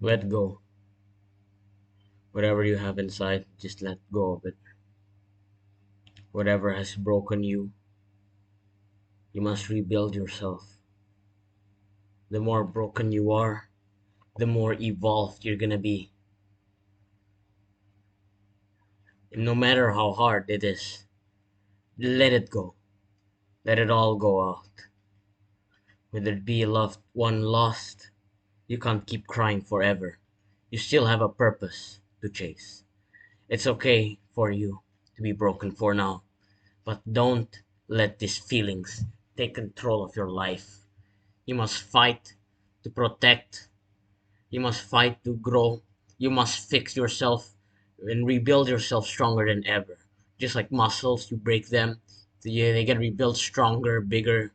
Let go. Whatever you have inside, just let go of it. Whatever has broken you, you must rebuild yourself. The more broken you are, the more evolved you're gonna be. And no matter how hard it is, let it go. Let it all go out. Whether it be a loved one lost, you can't keep crying forever. You still have a purpose to chase. It's okay for you to be broken for now, but don't let these feelings take control of your life. You must fight to protect. You must fight to grow. You must fix yourself and rebuild yourself stronger than ever. Just like muscles, you break them, they get rebuilt stronger, bigger,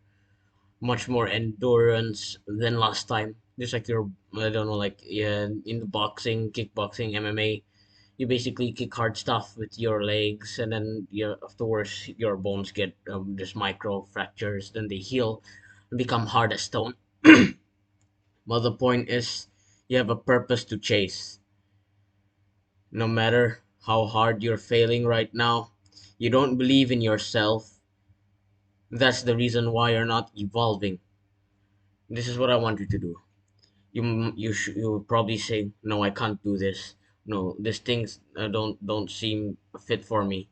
much more endurance than last time. Just like your, I don't know, like yeah, in the boxing, kickboxing, MMA, you basically kick hard stuff with your legs, and then afterwards your bones get just micro fractures, then they heal and become hard as stone. But the point is, you have a purpose to chase. No matter how hard you're failing right now, you don't believe in yourself. That's the reason why you're not evolving. This is what I want you to do. You probably say, no, I can't do this. No, these things don't seem fit for me.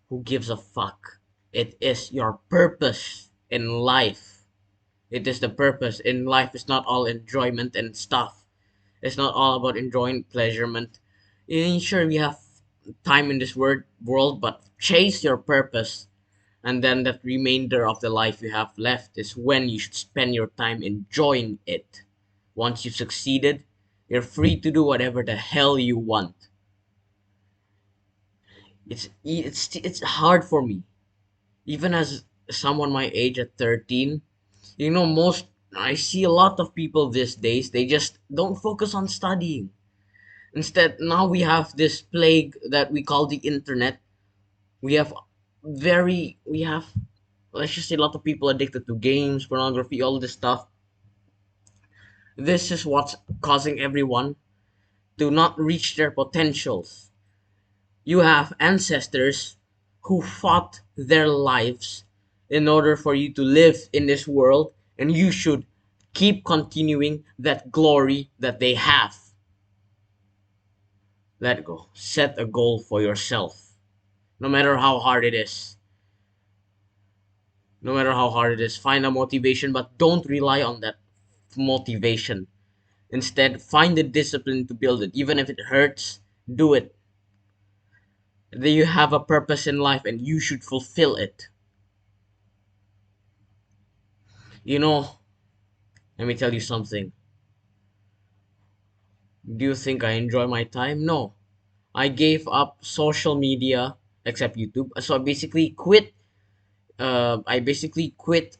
Who gives a fuck? It is your purpose in life. It is the purpose in life. It's not all enjoyment and stuff. It's not all about enjoying pleasurement. Sure, we have time in this world, but chase your purpose. And then that remainder of the life you have left is when you should spend your time enjoying it. Once you've succeeded, you're free to do whatever the hell you want. It's hard for me, even as someone my age at 13. Most I see a lot of people these days, they just don't focus on studying. Instead, now we have this plague that we call the internet. We have we have, let's just say, a lot of people addicted to games, pornography, all this stuff. This is what's causing everyone to not reach their potentials. You have ancestors who fought their lives in order for you to live in this world, and you should keep continuing that glory that they have. Let go. Set a goal for yourself. No matter how hard it is. No matter how hard it is, find a motivation, but don't rely on that motivation. Instead, find the discipline to build it. Even if it hurts, do it. Then you have a purpose in life and you should fulfill it. You know, let me tell you something. Do you think I enjoy my time? No. I gave up social media except YouTube. So I basically quit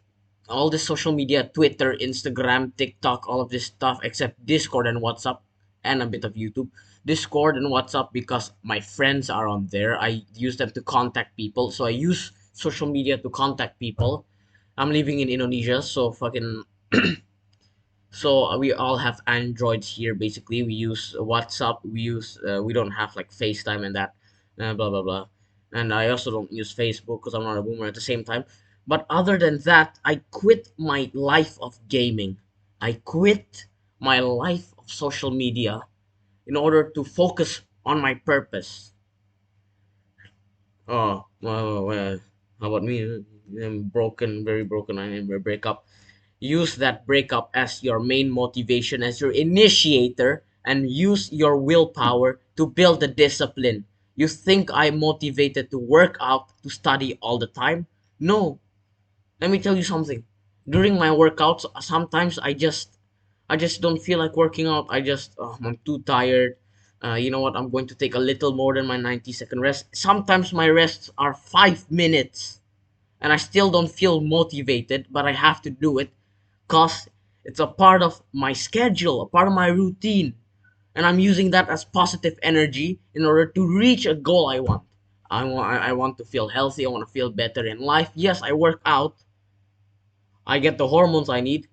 all the social media, Twitter, Instagram, TikTok, all of this stuff except Discord and WhatsApp and a bit of YouTube. Discord and WhatsApp because my friends are on there. I use them to contact people. So I use social media to contact people. I'm living in Indonesia, so fucking so we all have Androids here. Basically, we use WhatsApp. We don't have like FaceTime and that, blah blah blah. And I also don't use Facebook because I'm not a boomer at the same time. But other than that, I quit my life of gaming. I quit my life of social media in order to focus on my purpose. Oh, well, how about me? I'm broken, very broken. I never break up. Use that breakup as your main motivation, as your initiator, and use your willpower to build the discipline. You think I'm motivated to work out, to study all the time? No. Let me tell you something. During my workouts, sometimes I just don't feel like working out. I'm too tired. You know what? I'm going to take a little more than my 90-second rest. Sometimes my rests are 5 minutes and I still don't feel motivated, but I have to do it because it's a part of my schedule, a part of my routine, and I'm using that as positive energy in order to reach a goal I want. I want to feel healthy. I want to feel better in life. Yes, I work out. I get the hormones I need.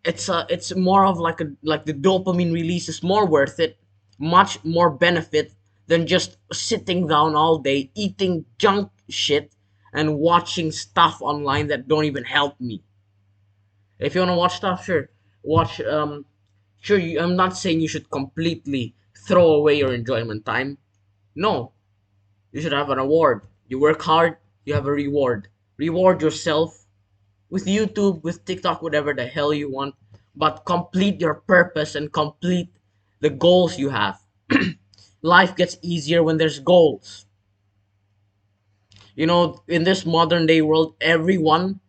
it's more of like the dopamine release is more worth it, much more benefit than just sitting down all day eating junk shit and watching stuff online that don't even help me. If you want to watch stuff, sure, watch. Sure, I'm not saying you should completely throw away your enjoyment time. No, you should have an award. You work hard, you have a reward. Reward yourself with YouTube, with TikTok, whatever the hell you want, but complete your purpose and complete the goals you have. Life gets easier when there's goals. You know, in this modern day world, everyone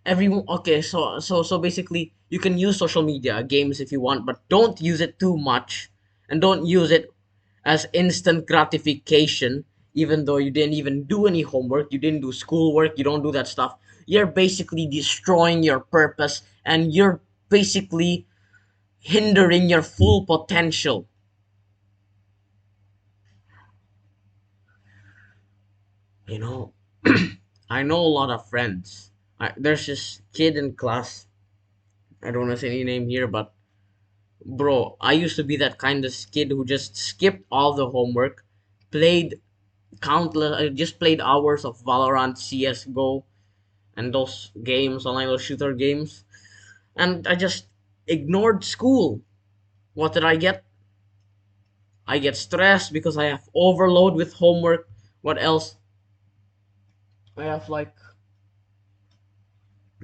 okay, so basically you can use social media games if you want, but don't use it too much, and don't use it as instant gratification. Even though you didn't even do any homework, you didn't do schoolwork, you don't do that stuff, you're basically destroying your purpose, and you're basically hindering your full potential. You know, I know a lot of friends. There's this kid in class, I don't want to say any name here, but bro, I used to be that kind of kid who just skipped all the homework, played I just played hours of Valorant, CS:GO, and those games, online those shooter games, and I just ignored school. What did I get? I get stressed because I have overload with homework. What else? I have like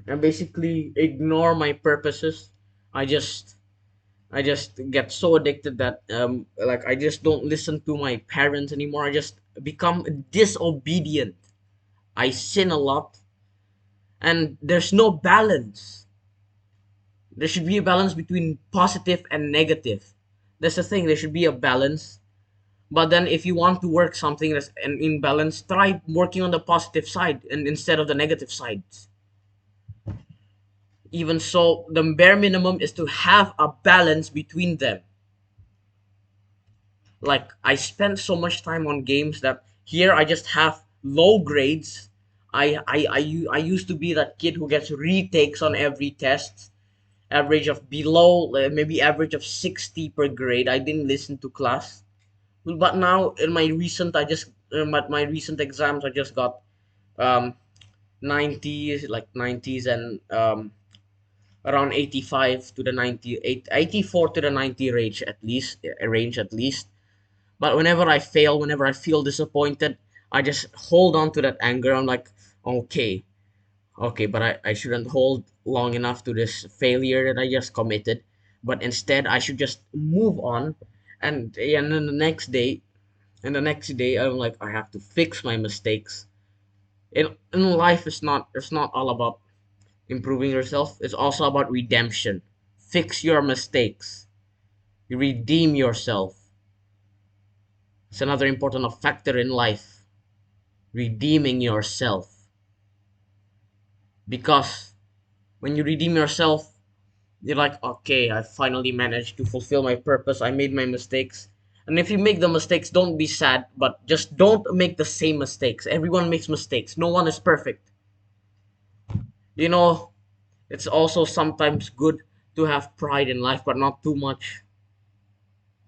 I basically ignore my purposes. I just I just get so addicted that like I just don't listen to my parents anymore. I just become disobedient. I sin a lot, and there's no balance. There should be a balance between positive and negative. That's the thing. There should be a balance. But then if you want to work something that's an imbalance, try working on the positive side and instead of the negative sides. Even so, the bare minimum is to have a balance between them. Like I spent so much time on games that here I just have low grades. I used to be that kid who gets retakes on every test, average of below maybe average of 60 per grade. I didn't listen to class. But now in my recent I just my recent exams I just got um 90s, like 90s, and around 85 to the 98, 84 to the 90 range at least, range at least. But whenever I fail, whenever I feel disappointed, I just hold on to that anger. I'm like, okay, okay, but I shouldn't hold long enough to this failure that I just committed. But instead, I should just move on. And then the next day, I'm like, I have to fix my mistakes. In life, it's not all about improving yourself. It's also about redemption. Fix your mistakes. You redeem yourself. It's another important factor in life. Redeeming yourself, because when you redeem yourself, you're like, okay, I finally managed to fulfill my purpose. I made my mistakes. And if you make the mistakes, don't be sad, but just don't make the same mistakes. Everyone makes mistakes, no one is perfect. You know, it's also sometimes good to have pride in life, but not too much.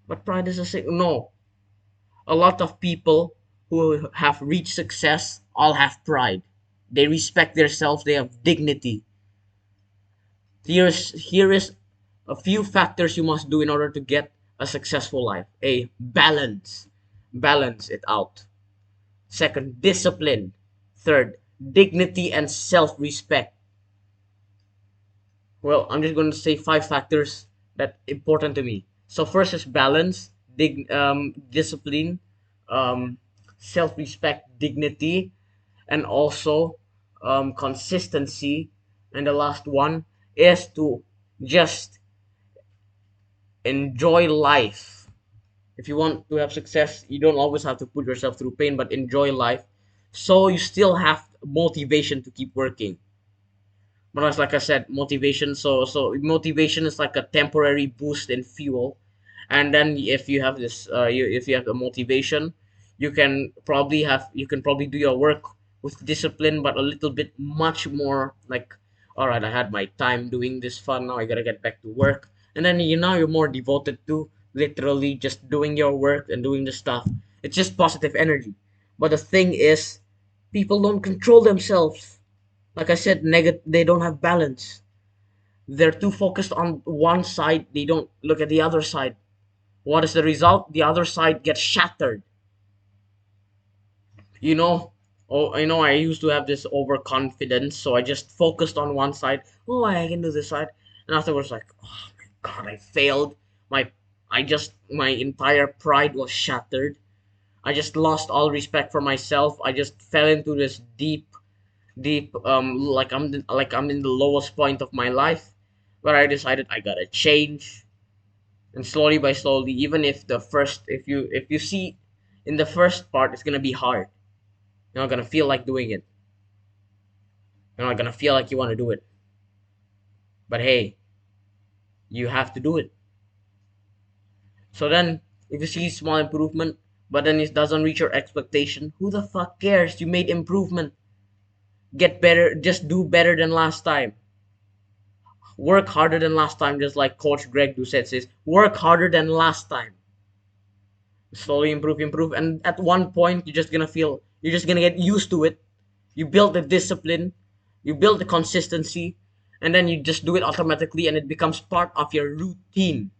But pride is a thing. No, a lot of people who have reached success all have pride. They respect themselves, they have dignity. Here is a few factors you must do in order to get a successful life. A, balance. Balance it out. Second, discipline. Third, dignity and self-respect. Well, I'm just going to say five factors that important to me. So first is balance, discipline, um, self-respect, dignity, and also consistency. And the last one is to just enjoy life. If you want to have success, you don't always have to put yourself through pain, but enjoy life. So you still have motivation to keep working. But as like I said, motivation. So motivation is like a temporary boost in fuel, and then if you have if you have the motivation, you can probably do your work with discipline, but a little bit much more like all right, I had my time doing this fun. Now I gotta get back to work. And then you're more devoted to literally just doing your work and doing the stuff. It's just positive energy. But the thing is, people don't control themselves. Like I said, they don't have balance. They're too focused on one side. They don't look at the other side. What is the result? The other side gets shattered. you know I used to have this overconfidence, so I just focused on one side. Oh, I can do this side. And afterwards, like, oh my god, I failed. My i just my entire pride was shattered. I just lost all respect for myself. I just fell into this deep, like I'm in the lowest point of my life, where I decided I gotta change. And slowly by slowly, even if the first if you see in the first part, it's gonna be hard. You're not gonna feel like doing it. You're not gonna feel like you want to do it. But hey, you have to do it. So then, if you see small improvement, but then it doesn't reach your expectation, who the fuck cares? You made improvement. Get better. Just do better than last time. Work harder than last time, just like Coach Greg Doucette says. Work harder than last time. Slowly improve, improve, and at one point you're just gonna get used to it. You build the discipline, you build the consistency, and then you just do it automatically, and it becomes part of your routine.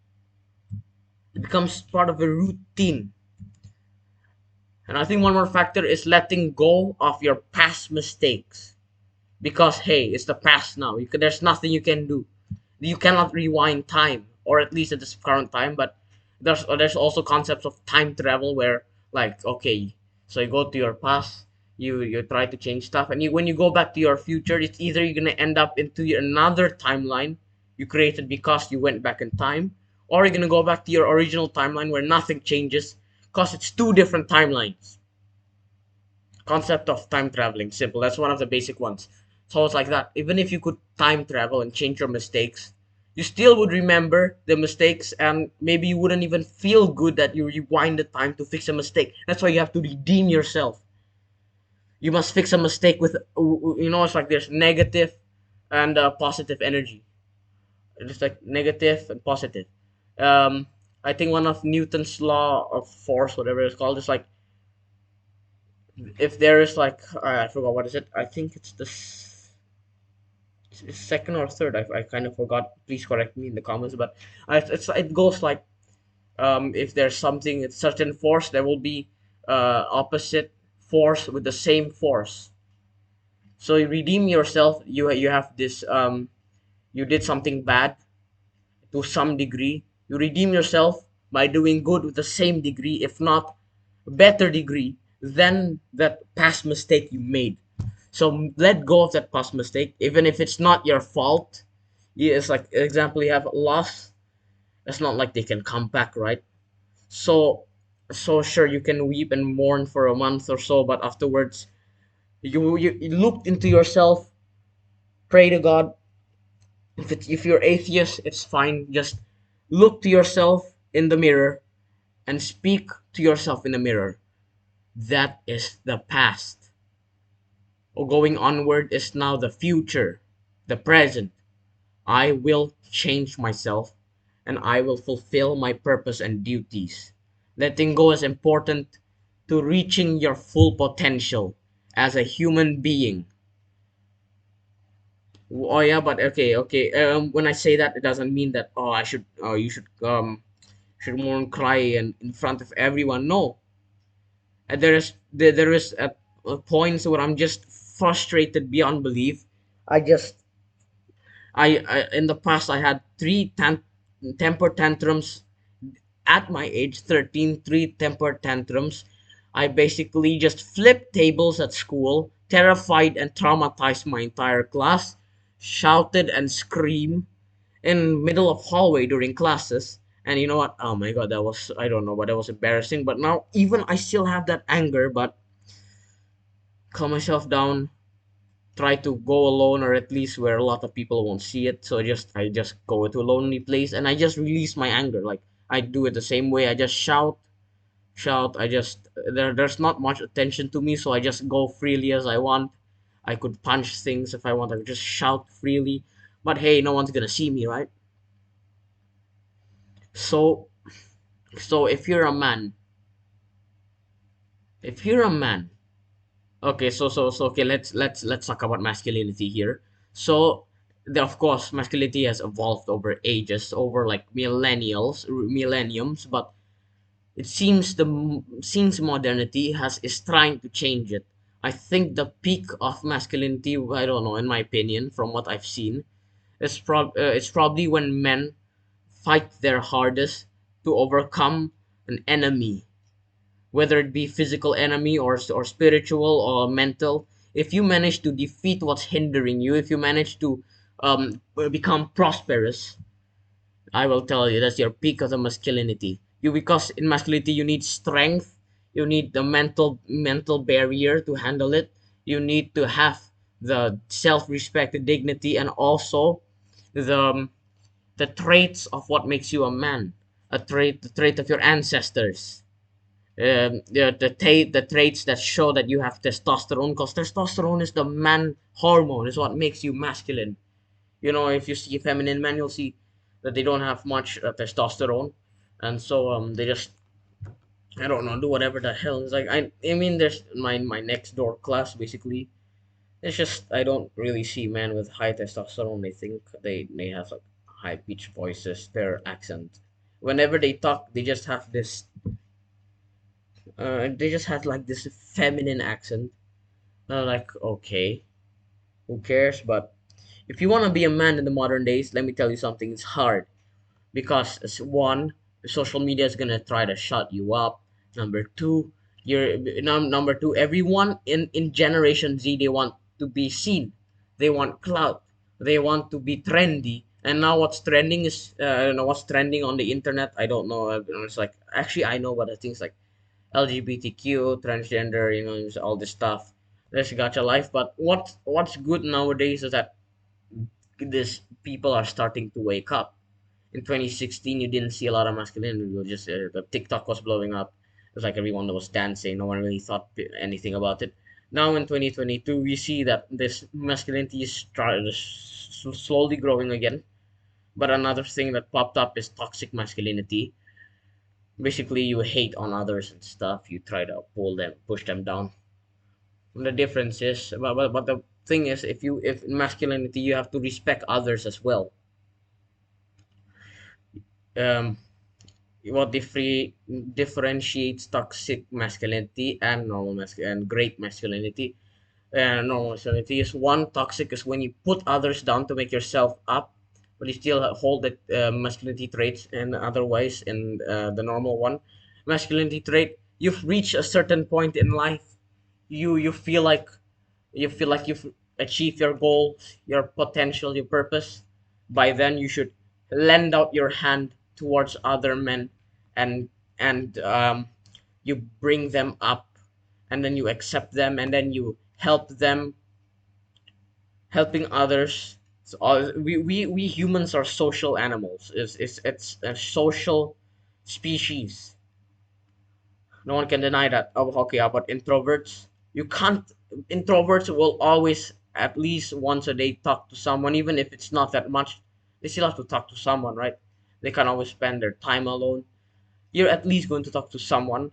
It becomes part of a routine. And I think one more factor is letting go of your past mistakes. Because hey, it's the past now. There's nothing you can do. You cannot rewind time, or at least at this current time. But there's also concepts of time travel where, like, okay, so you go to your past, you try to change stuff, and when you go back to your future, it's either you're gonna end up into another timeline you created because you went back in time, or you're gonna go back to your original timeline where nothing changes because it's two different timelines. Concept of time traveling, simple. That's one of the basic ones. So it's like that. Even if you could time travel and change your mistakes, you still would remember the mistakes, and maybe you wouldn't even feel good that you rewind the time to fix a mistake. That's why you have to redeem yourself. You must fix a mistake with, it's like there's negative and positive energy. It's like negative and positive. Um, I think one of Newton's law of force, whatever it's called, is like, if there is like, I forgot what is it. I think it's second or third. I kind of forgot. Please correct me in the comments. But it goes like, if there's something, it's certain force, there will be opposite force with the same force. So you redeem yourself. You have this, you did something bad to some degree. You redeem yourself by doing good with the same degree, if not better degree than that past mistake you made. So let go of that past mistake, even if it's not your fault. Yeah, it's like example, you have loss. It's not like they can come back, right? So so sure, you can weep and mourn for a month or so, but afterwards you looked into yourself, pray to God. If you're atheist, it's fine. Just look to yourself in the mirror and speak to yourself in the mirror. That is the past. Or going onward is now the future, the present. I will change myself, and I will fulfill my purpose and duties. Letting go is important to reaching your full potential as a human being. Oh yeah, but okay. When I say that, it doesn't mean that, oh, you should more cry and in front of everyone. No, there is a points where I'm just frustrated beyond belief. I just I in the past I had temper tantrums at my age 13, three temper tantrums. I basically just flipped tables at school, terrified and traumatized my entire class, shouted and screamed in middle of hallway during classes. And you know what? Oh my god, that was, I don't know, but that was embarrassing. But now even I still have that anger, but calm myself down, try to go alone, or at least where a lot of people won't see it. So I just go to a lonely place and I just release my anger. Like I do it the same way. I just shout. I just there's not much attention to me, so I just go freely as I want. I could punch things if I want. I could just shout freely. But hey, no one's gonna see me, right? So, so if you're a man, okay, okay, let's talk about masculinity here. So, of course, masculinity has evolved over ages, over like millenniums, but it seems modernity has is trying to change it. I think the peak of masculinity, I don't know, in my opinion, from what I've seen, it's probably when men fight their hardest to overcome an enemy, whether it be physical enemy or spiritual or mental. If you manage to defeat what's hindering you, if you manage to become prosperous, I will tell you that's your peak of the masculinity. You Because in masculinity you need strength, you need the mental barrier to handle it. You need to have the self-respect, the dignity, and also the the traits of what makes you a man. The trait of your ancestors. The traits that show that you have testosterone, because testosterone is the man hormone, is what makes you masculine. If you see feminine men, you'll see that they don't have much testosterone, and so they just, I don't know, do whatever the hell. It's like I mean, there's my next door class basically. It's just I don't really see men with high testosterone. They think they have like high pitched voices, their accent. Whenever they talk, they just have like this feminine accent. Like, okay, who cares? But if you want to be a man in the modern days, let me tell you something. It's hard because one, social media is gonna try to shut you up. Number two, number two, everyone in Generation Z, they want to be seen, they want clout, they want to be trendy. And now what's trending is I don't know what's trending on the internet. I don't know. It's like, actually I know what the things like LGBTQ, transgender, it's all this stuff. There's gacha life, but what's good nowadays is that this people are starting to wake up. In 2016, you didn't see a lot of masculinity. It was just the TikTok was blowing up. It was like everyone was dancing. No one really thought anything about it. Now in 2022, we see that this masculinity is slowly growing again. But another thing that popped up is toxic masculinity. Basically, you hate on others and stuff. You try to push them down. And the difference is, but the thing is, if in masculinity, you have to respect others as well. Um, what differentiates toxic masculinity and and great masculinity. Normal masculinity is, one, toxic is when you put others down to make yourself up, but you still hold the masculinity traits, and otherwise in the normal one, masculinity trait, you've reached a certain point in life, you feel like you've achieved your goals, your potential, your purpose. By then, you should lend out your hand towards other men, and and you bring them up, and then you accept them, and then you help them, helping others. So we humans are social animals. It's a social species. No one can deny that. Oh, okay, about introverts, you can't. Introverts will always at least once a day talk to someone, even if it's not that much. They still have to talk to someone, right? They can always spend their time alone. You're at least going to talk to someone.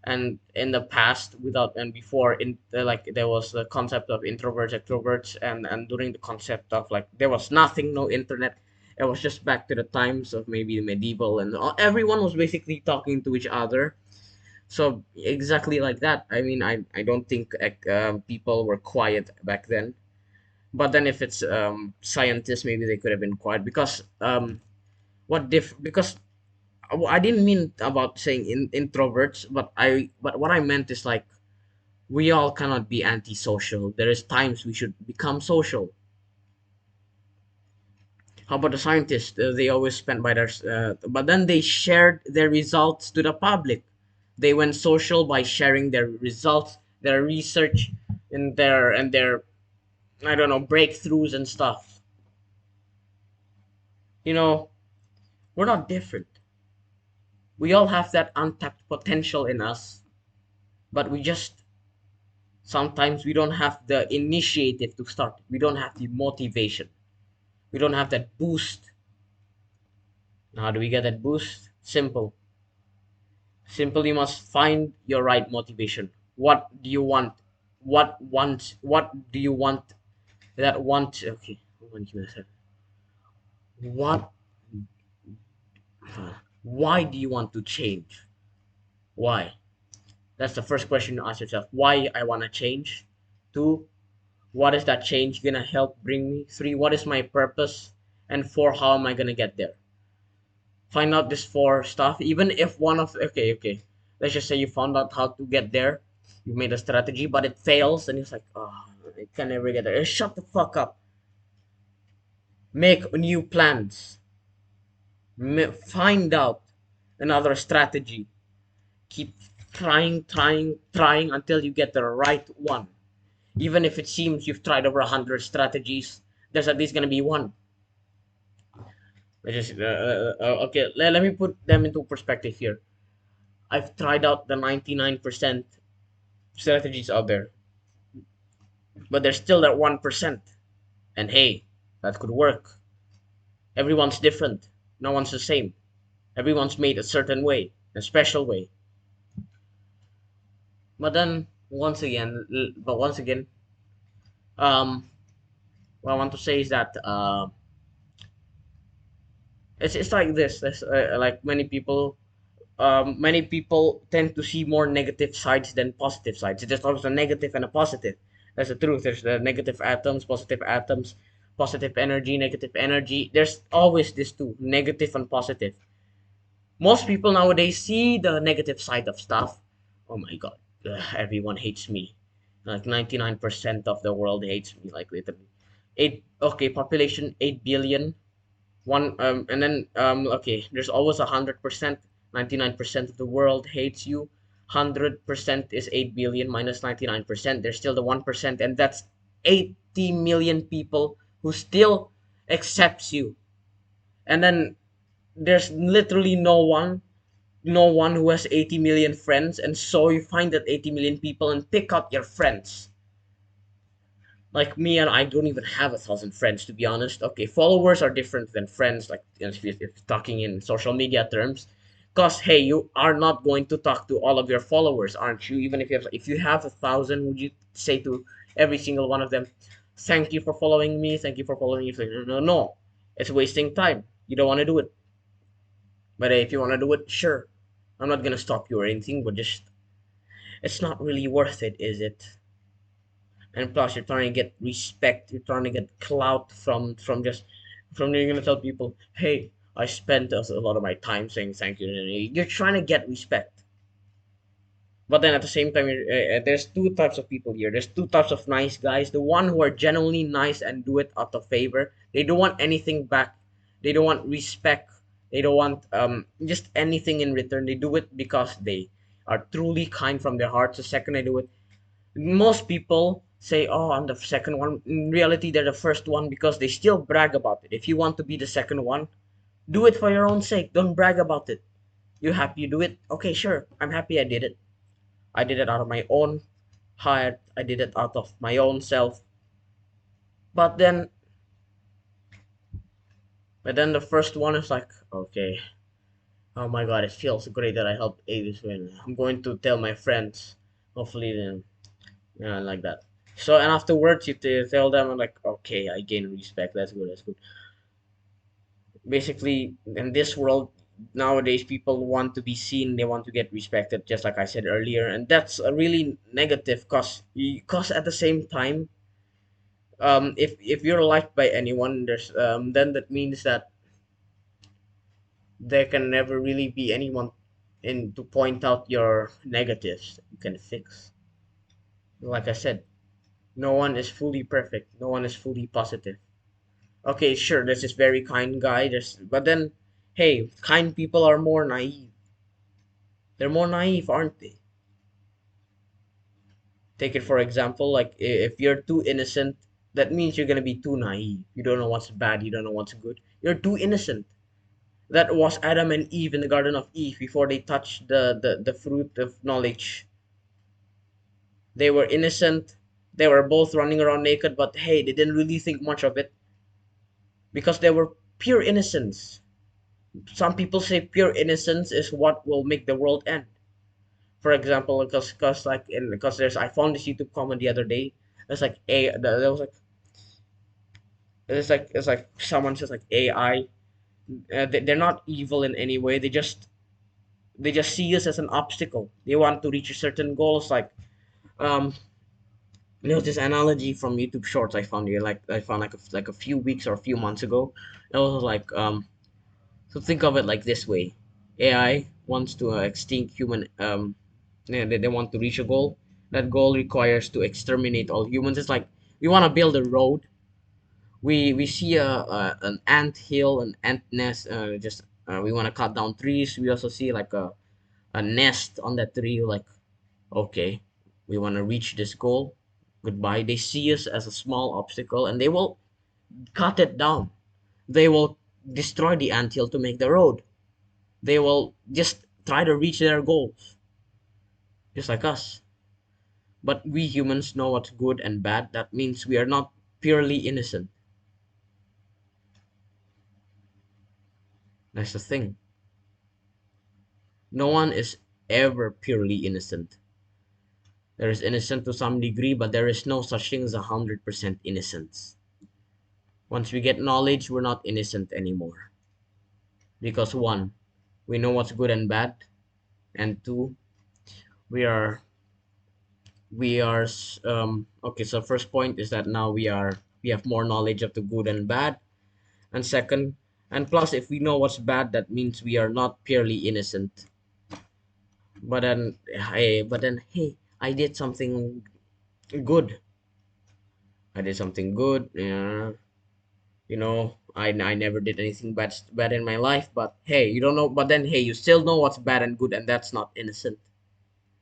And in the past, without and before, like there was the concept of introverts, extroverts, and during the concept of like there was nothing, no internet. It was just back to the times of maybe the medieval, and everyone was basically talking to each other. So exactly like that. I mean, I don't think people were quiet back then. But then if it's scientists, maybe they could have been quiet because because I didn't mean about saying introverts, but what I meant is like we all cannot be antisocial. There is times we should become social. How about the scientists? They always spent by their, but then they shared their results to the public. They went social by sharing their results, their research, and their I don't know, breakthroughs and stuff. You know, we're not different. We all have that untapped potential in us, but we just Sometimes we don't have the initiative to start. We don't have the motivation. We don't have that boost. How do we get that boost? Simple. Simple, you must find your right motivation. What do you want? What do you want that want okay, hold on, give me a second. What why do you want to change? Why? That's the first question you ask yourself. Why I wanna change? Two, what is that change gonna help bring me? Three, what is my purpose? And four, how am I gonna get there? Find out this four stuff. Even if one of okay, let's just say you found out how to get there, you made a strategy, but it fails, and it's like, oh, I can never get there. Shut the fuck up. Make new plans. Find out another strategy. Keep trying until you get the right one. Even if it seems you've tried over 100 strategies, there's at least gonna be one. Okay, let me put them into perspective here. I've tried out the 99% strategies out there, but there's still that 1%. And hey, that could work. Everyone's different. No one's the same. Everyone's made a certain way, a special way. But then once again, um, what I want to say is that it's like this. Like many people tend to see more negative sides than positive sides. There's always a negative and a positive. That's the truth. There's the negative atoms, positive energy, negative energy. There's always this two, negative and positive. Most people nowadays see the negative side of stuff. Oh my god, everyone hates me. Like 99% of the world hates me. Like literally, population 8 billion. And then okay, there's always 100%. 99% of the world hates you. 100% is 8 billion minus 99%. There's still the 1%, and that's 80 million people who still accepts you. And then there's literally no one who has 80 million friends, and so you find that 80 million people and pick out your friends. Like me, and I don't even have 1,000 friends, to be honest. Okay, followers are different than friends, like if talking in social media terms, because hey, you are not going to talk to all of your followers, aren't you? Even if you have 1,000, would you say to every single one of them, thank you for following me, thank you for following me? Like, no, no, no, it's wasting time. You don't want to do it. But if you want to do it, sure, I'm not gonna stop you or anything, but just it's not really worth it, is it? And plus, you're trying to get respect. You're trying to get clout from you're gonna tell people, hey, I spent a lot of my time saying thank you. You're trying to get respect. But then at the same time, there's two types of people here. There's two types of nice guys. The one who are genuinely nice and do it out of favor. They don't want anything back. They don't want respect. They don't want just anything in return. They do it because they are truly kind from their hearts. The second they do it, most people say, oh, I'm the second one. In reality, they're the first one because they still brag about it. If you want to be the second one, do it for your own sake. Don't brag about it. You happy you do it? Okay, sure. I'm happy I did it. I did it out of my own heart. I did it out of my own self. But then, the first one is like, okay, oh my god, it feels great that I helped Avis win. I'm going to tell my friends. Hopefully, then, like that. So, and afterwards, you tell them, I'm like, okay, I gain respect. That's good. That's good. Basically, in this world nowadays, people want to be seen. They want to get respected, just like I said earlier, and that's a really negative. Cause at the same time, if you're liked by anyone, there's then that means that there can never really be anyone in to point out your negatives that you can fix. Like I said, no one is fully perfect. No one is fully positive. Okay, sure, there's this very kind guy. But then, hey, kind people are more naive. They're more naive, aren't they? Take it for example, like if you're too innocent, that means you're gonna be too naive. You don't know what's bad. You don't know what's good. You're too innocent. That was Adam and Eve in the Garden of Eve before they touched the fruit of knowledge. They were innocent. They were both running around naked, but hey, they didn't really think much of it because they were pure innocence. Some people say pure innocence is what will make the world end. For example, because like in because there's I found this YouTube comment the other day. It's like a there was like it's like someone says like AI. They're not evil in any way. They just see us as an obstacle. They want to reach a certain goals. Like um, there's this analogy from YouTube Shorts I found here. Like I found like a few weeks or a few months ago. It was like so think of it like this way: AI wants to extinct human. Yeah, they want to reach a goal. That goal requires to exterminate all humans. It's like we want to build a road. We see a an ant hill, an ant nest. Just we want to cut down trees. We also see like a nest on that tree. Like okay, we want to reach this goal. Goodbye. They see us as a small obstacle, and they will cut it down. They will destroy the anthill to make the road. They will just try to reach their goals, just like us. But we humans know what's good and bad. That means we are not purely innocent. That's the thing. No one is ever purely innocent. There is innocent to some degree, but there is no such thing as 100% innocence. Once we get knowledge, we're not innocent anymore. Because one, we know what's good and bad, and two, we are okay. So first point is that now we have more knowledge of the good and bad, and second, and plus if we know what's bad, that means we are not purely innocent. But then I did something good. I did something good. Yeah, I never did anything bad in my life. But hey, you don't know. But then hey, you still know what's bad and good, and that's not innocent.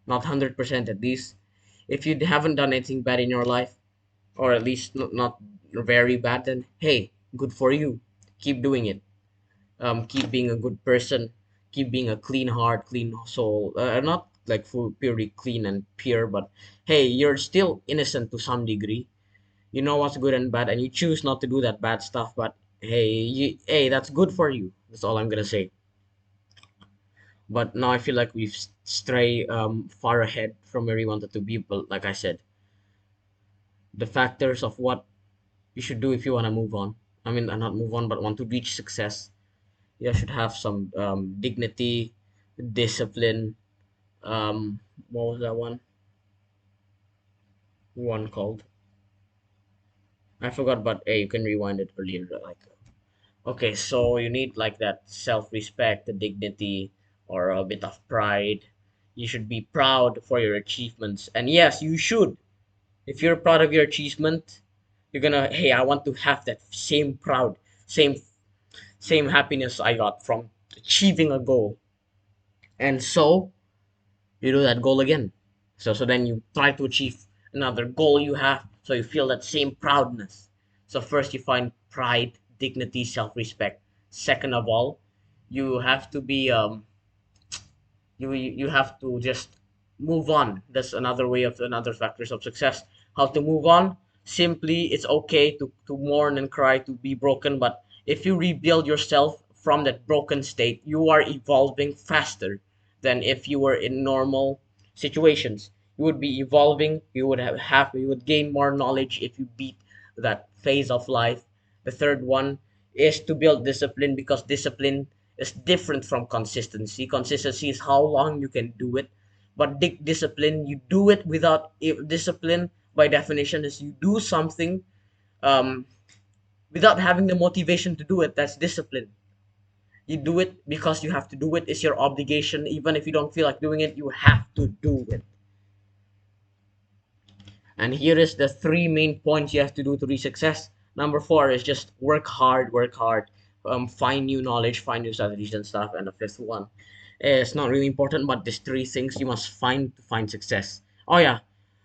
Not 100% at least. If you haven't done anything bad in your life, or at least not very bad, then hey, good for you. Keep doing it. Keep being a good person. Keep being a clean heart, clean soul. Not like full purely clean and pure, but hey, you're still innocent to some degree. You know what's good and bad, and you choose not to do that bad stuff. But hey, that's good for you. That's all I'm gonna say. But now I feel like we've stray far ahead from where we wanted to be. But like I said, the factors of what you should do if you want to move on. I mean, not move on, but want to reach success. You should have some dignity, discipline. What was that one called? I forgot, but hey, you can rewind it earlier. Like, okay, so you need like that self-respect, the dignity, or a bit of pride. You should be proud for your achievements, and yes, you should. If you're proud of your achievement, you're gonna, hey, I want to have that same proud, same same happiness I got from achieving a goal. And so you do that goal again. So then you try to achieve another goal you have, so you feel that same proudness. So first you find pride, dignity, self-respect. Second of all, you have to be you have to just move on. That's another way of another factors of success. How to move on? Simply, it's okay to mourn and cry, to be broken, but if you rebuild yourself from that broken state, you are evolving faster than if you were in normal situations. You would be evolving, you would gain more knowledge if you beat that phase of life. The third one is to build discipline, because discipline is different from consistency. Consistency is how long you can do it, but discipline, you do it without discipline. By definition, is you do something um, without having the motivation to do it. That's discipline. You do it because you have to do it. It's your obligation. Even if you don't feel like doing it, you have to do it. And here is the three main points you have to do to reach success. Number four is just work hard, find new knowledge, find new strategies and stuff. And the fifth one is not really important, but these three things you must find to find success. Oh yeah,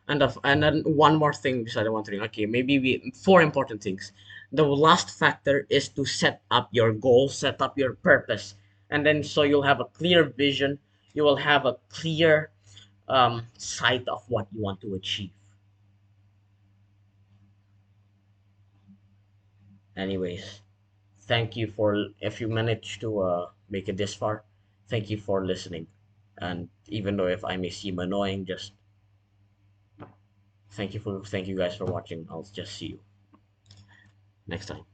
and then one more thing besides the one thing. Okay, maybe four important things. The last factor is to set up your goal, set up your purpose, and then so you'll have a clear vision. You will have a clear sight of what you want to achieve. Anyways, thank you for, if you managed to make it this far, thank you for listening. And even though if I may seem annoying, just thank you guys for watching. I'll just see you next time.